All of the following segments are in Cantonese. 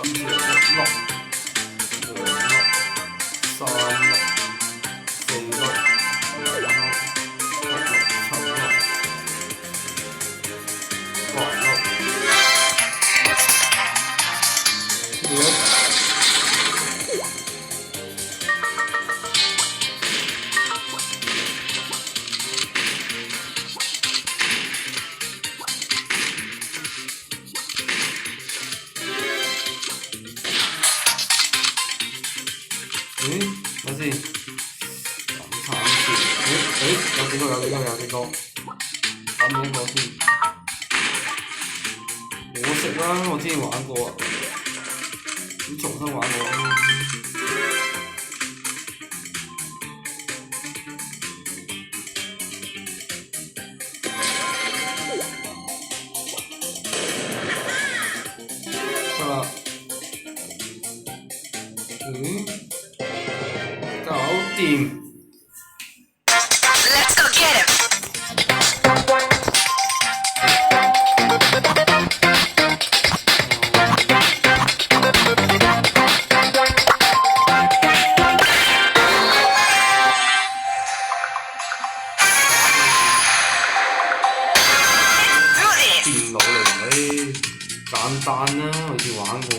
6、2、6、3、6、4、6、5、6、6、7、6、8、6。等先，咁慘先。有幾個？有幾個？諗一個先。我識啦，我之前玩過啊，咁重新玩過。得啦。搞掂。Let's go get him. 電腦嚟嘅，簡單啦，我以前玩過。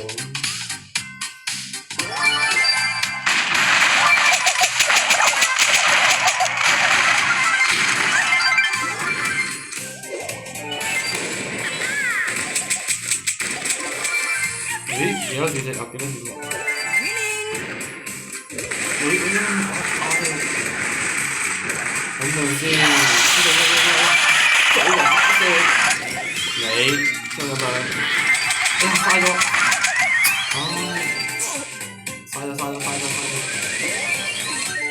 幾多隻啊？幾多隻啊？等陣先，走啊！你將入去，嘥咗，嘥咗，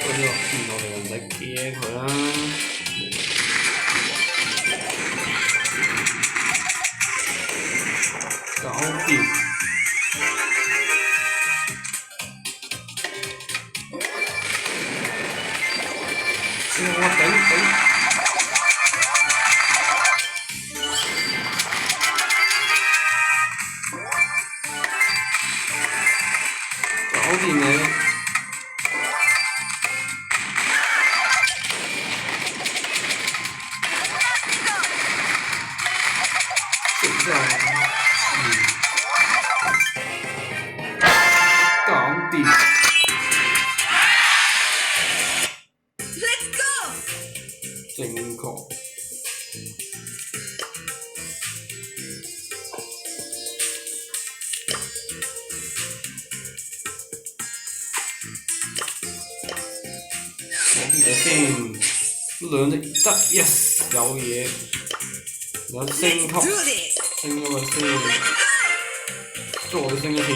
不過呢個電腦嚟唔使驚佢啦，搞掂。我頂！搞掂你！整下，搞掂。正確。攞啲嘢先，兩隻得 yes 有嘢，有升級，升咗佢先，再升一次。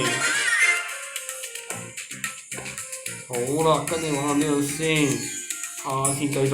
好啦，跟住玩下呢度先，下次繼續。